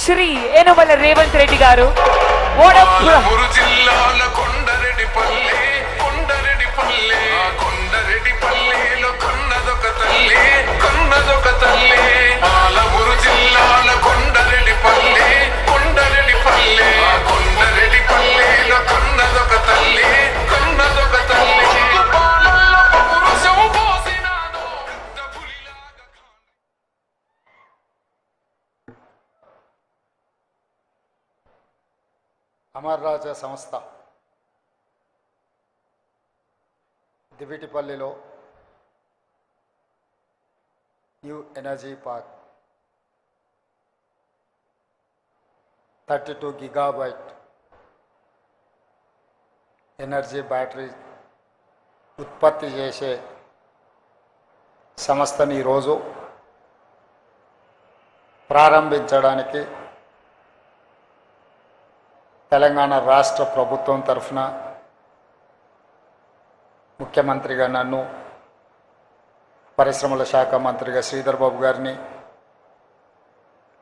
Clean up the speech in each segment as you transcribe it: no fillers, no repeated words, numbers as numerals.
శ్రీ యనమల రేవంత్ రెడ్డి గారు. జిల్లాల కొండరెడ్డిపల్లి కొండరెడ్డిపల్లి కొండరెడ్డిపల్లిలో కన్నదొక తల్లి కన్నదొక తల్లి. పాలమూరు జిల్లాల కొండరెడ్డిపల్లి కొండరెడ్డిపల్లి కొండరెడ్డిపల్లిలో కన్నదొక తల్లి కన్నదొక తల్లి. అమర్ రాజా సంస్థ దివిటిపల్లిలో new energy park 32 gigabyte energy battery ఉత్పత్తి చేసే సంస్థని ఈరోజు ప్రారంభించడానికి తెలంగాణ రాష్ట్ర ప్రభుత్వం తరఫున ముఖ్యమంత్రిగా నన్ను, పరిశ్రమల శాఖ మంత్రిగా శ్రీధర్ బాబు గారిని,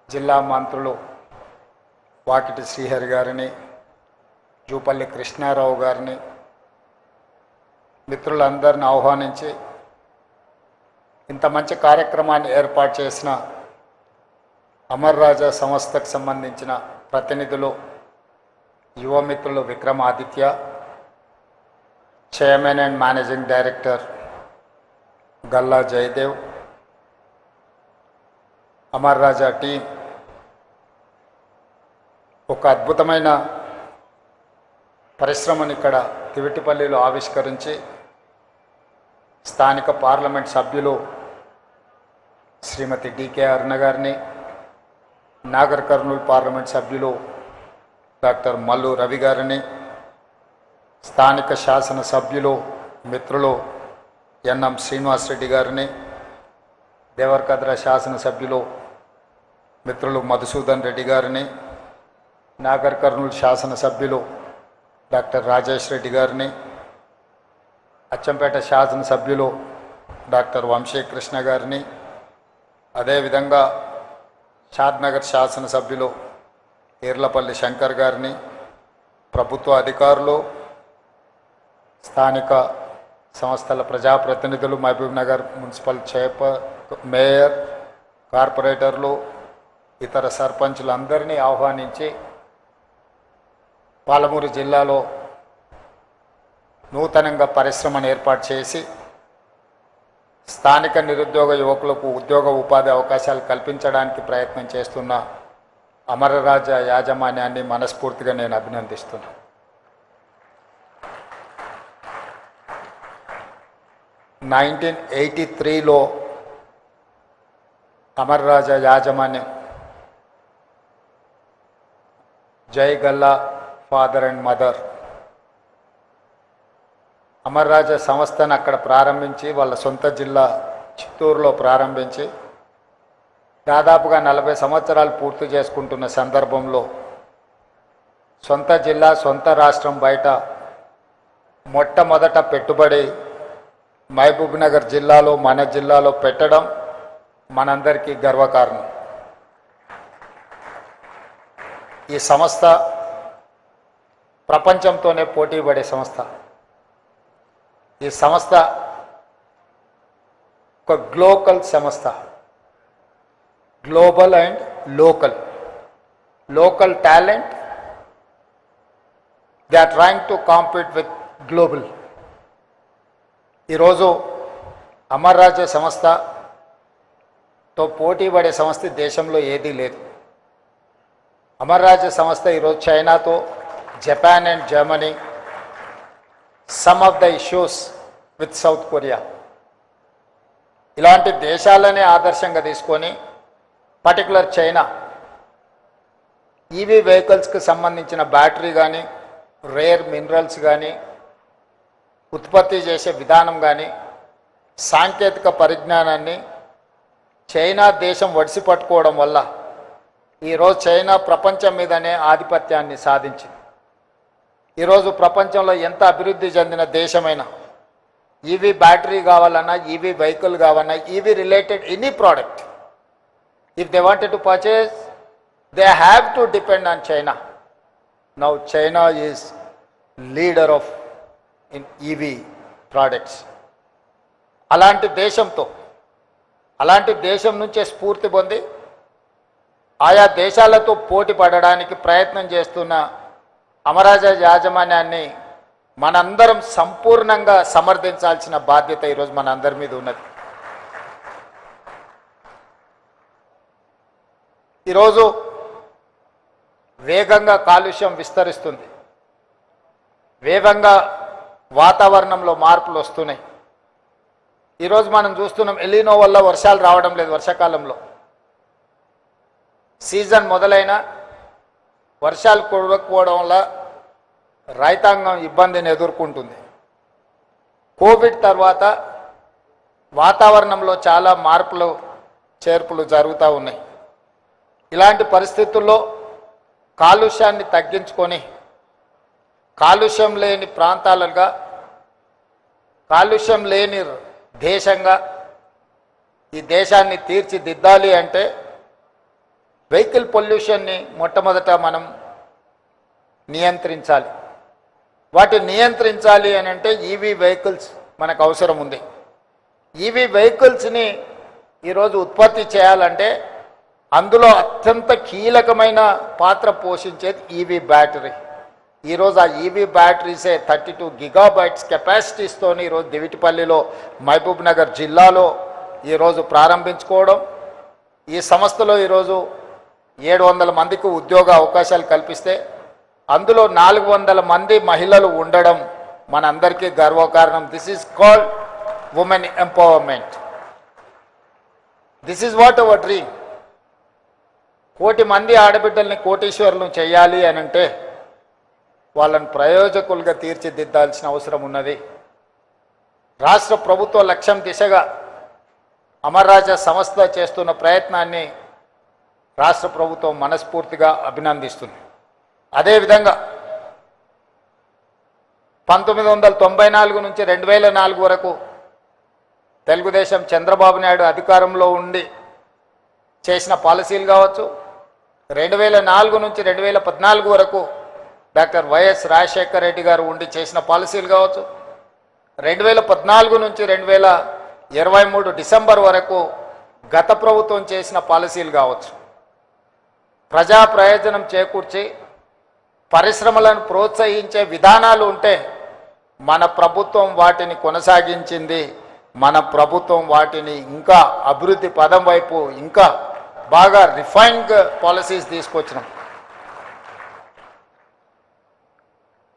జిల్లా మంత్రులు వాకిటి శ్రీహరి గారిని, జూపల్లి కృష్ణారావు గారిని, మిత్రులందరిని ఆహ్వానించి ఇంత మంచి కార్యక్రమాన్ని ఏర్పాటు చేసిన అమర్ రాజా సంస్థకు సంబంధించిన ప్రతినిధులు, యువ మిత్రులు Vikramaditya, chairman and managing director Galla Jayadev, Amar Raja team ఒక అద్భుతమైన పరిశ్రమను ఇక్కడ తివిటిపల్లిలో ఆవిష్కరించి స్థానిక పార్లమెంట్ సభ్యులు శ్రీమతి డికే అరుణ గారిని, నాగర్ కర్నూలు పార్లమెంట్ సభ్యులు డాక్టర్ మల్లు రవి గారిని, స్థానిక శాసన సభ్యులు మిత్రులు ఎన్ఎం శ్రీనివాసరెడ్డి గారిని, దేవరకద్ర శాసనసభ్యులు మిత్రులు మధుసూదన్ రెడ్డి గారిని, నాగర్ కర్నూలు శాసనసభ్యులు డాక్టర్ రాజేష్ రెడ్డి గారిని, అచ్చంపేట శాసనసభ్యులు డాక్టర్ వంశీకృష్ణ గారిని, అదేవిధంగా షాద్నగర్ శాసనసభ్యులు ఈర్లపల్లి శంకర్ గారిని, ప్రభుత్వ అధికారులు, స్థానిక సంస్థల ప్రజాప్రతినిధులు, మహబూబ్ నగర్ మున్సిపల్ మేయర్, కార్పొరేటర్లు, ఇతర సర్పంచులందరినీ ఆహ్వానించి పాలమూరు జిల్లాలో నూతనంగా పరిశ్రమను ఏర్పాటు చేసి స్థానిక నిరుద్యోగ యువకులకు ఉద్యోగ ఉపాధి అవకాశాలు కల్పించడానికి ప్రయత్నం చేస్తున్న అమరరాజా యాజమాన్యాన్ని మనస్ఫూర్తిగా నేను అభినందిస్తున్నాను. లో అమరరాజా యాజమాన్యం జై Galla father and mother Amara Raja సంస్థను అక్కడ ప్రారంభించి వాళ్ళ సొంత జిల్లా చిత్తూరులో ప్రారంభించి దాదాపుగా 40 సంవత్సరాలు పూర్తి చేసుకుంటున్న సందర్భంలో సొంత జిల్లా సొంత రాష్ట్రం బయట మొట్టమొదట పెట్టుబడి మహబూబ్ నగర్ జిల్లాలో మన జిల్లాలో పెట్టడం మనందరికీ గర్వకారణం. ఈ సంస్థ ప్రపంచంతోనే పోటీ పడే సంస్థ. ఈ సంస్థ ఒక గ్లోబల్ సంస్థ, global and local talent, they are trying to compete with global. ఈరోజు అమర్ రాజా సంస్థతో పోటీ పడే సంస్థ దేశంలో ఏదీ లేదు. అమర్ రాజా సంస్థ ఈరోజు చైనాతో, Japan and Germany, some of the issues with south Korea ఇలాంటి దేశాలనే ఆదర్శంగా తీసుకొని పర్టికులర్ చైనా ఈవీ వెహికల్స్కి సంబంధించిన బ్యాటరీ కానీ, రేర్ మినరల్స్ కానీ, ఉత్పత్తి చేసే విధానం కానీ, సాంకేతిక పరిజ్ఞానాన్ని చైనా దేశం వడిసి పట్టుకోవడం వల్ల ఈరోజు చైనా ప్రపంచం మీదనే ఆధిపత్యాన్ని సాధించింది. ఈరోజు ప్రపంచంలో ఎంత అభివృద్ధి చెందిన దేశమైనా ఈవీ బ్యాటరీ కావాలన్నా, ఈవీ వెహికల్ కావాలన్నా, EV related any product, if they wanted to purchase they have to depend on China. Now China is leader of in EV products. అలాంటి దేశం నుంచే స్ఫూర్తి పొంది ఆయా దేశాలతో పోటీ పడడానికి ప్రయత్నం చేస్తున్న అమరాజా యాజమాన్యాన్ని మనందరం సంపూర్ణంగా సమర్థించాల్సిన బాధ్యత ఈరోజు మనందరి మీద ఉన్నది. ఈరోజు వేగంగా కాలుష్యం విస్తరిస్తుంది, వేగంగా వాతావరణంలో మార్పులు వస్తున్నాయి. ఈరోజు మనం చూస్తున్నాం ఎలినో వల్ల వర్షాలు రావడం లేదు. వర్షాకాలంలో సీజన్ మొదలైన వర్షాలు కురవకపోవడం వల్ల రైతాంగం ఇబ్బందిని ఎదుర్కొంటుంది. కోవిడ్ తర్వాత వాతావరణంలో చాలా మార్పులు చేర్పులు జరుగుతూ ఉన్నాయి. ఇలాంటి పరిస్థితుల్లో కాలుష్యాన్ని తగ్గించుకొని కాలుష్యం లేని ప్రాంతాలుగా, కాలుష్యం లేని దేశంగా ఈ దేశాన్ని తీర్చిదిద్దాలి అంటే వెహికల్ పొల్యూషన్ని మొట్టమొదట మనం నియంత్రించాలి. వాటిని నియంత్రించాలి అని అంటే ఈవీ వెహికల్స్ మనకు అవసరం ఉంది. ఈవీ వెహికల్స్ని ఈరోజు ఉత్పత్తి చేయాలంటే అందులో అత్యంత కీలకమైన పాత్ర పోషించేది ఈవీ బ్యాటరీ. ఈరోజు ఆ ఈవీ బ్యాటరీసే 32 గిగాబైట్స్ కెపాసిటీస్తో ఈరోజు దివిటిపల్లిలో మహబూబ్ నగర్ జిల్లాలో ఈరోజు ప్రారంభించుకోవడం, ఈ సంస్థలో ఈరోజు 700 మందికి ఉద్యోగ అవకాశాలు కల్పిస్తే అందులో 400 మంది మహిళలు ఉండడం మనందరికీ గర్వకారణం. This is called women empowerment. This is what our dream. 1,000,000 మంది ఆడబిడ్డల్ని కోటీశ్వరులను చేయాలి అని అంటే వాళ్ళని ప్రయోజకులుగా తీర్చిదిద్దాల్సిన అవసరం ఉన్నది. రాష్ట్ర ప్రభుత్వ లక్ష్యం దిశగా అమర్రాజా సంస్థ చేస్తున్న ప్రయత్నాన్ని రాష్ట్ర ప్రభుత్వం మనస్ఫూర్తిగా అభినందిస్తుంది. అదేవిధంగా 1994 నుంచి 2004 వరకు తెలుగుదేశం చంద్రబాబు నాయుడు అధికారంలో ఉండి చేసిన పాలసీలు కావచ్చు, 2004 నుంచి 2014 వరకు డాక్టర్ వైఎస్ రాజశేఖర రెడ్డి గారు ఉండి చేసిన పాలసీలు కావచ్చు, 2014 నుంచి 2023 డిసెంబర్ వరకు గత ప్రభుత్వం చేసిన పాలసీలు కావచ్చు, ప్రజా ప్రయోజనం చేకూర్చి పరిశ్రమలను ప్రోత్సహించే విధానాలు ఉంటే మన ప్రభుత్వం వాటిని కొనసాగించింది. మన ప్రభుత్వం వాటిని ఇంకా అభివృద్ధి పదం వైపు ఇంకా బాగా రిఫైన్డ్ పాలసీస్ తీసుకొచ్చినాం.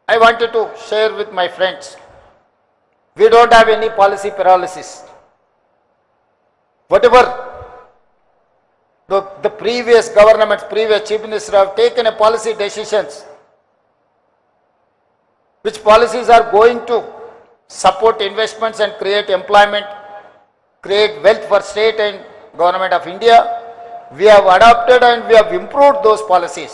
I wanted to share with my friends, we don't have any policy paralysis. Whatever the previous governments, previous chief minister have taken a policy decisions, which policies are going to support investments and create employment, create wealth for state and government of India. We have adopted and we have improved those policies.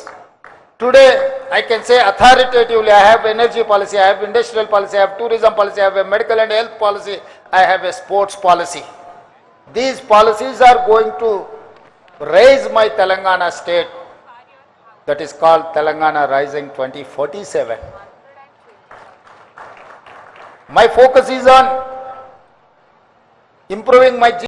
Today, I can say authoritatively, I have energy policy, I have industrial policy, I have tourism policy, I have a medical and health policy, I have a sports policy. These policies are going to raise my Telangana state, that is called Telangana Rising 2047. My focus is on improving my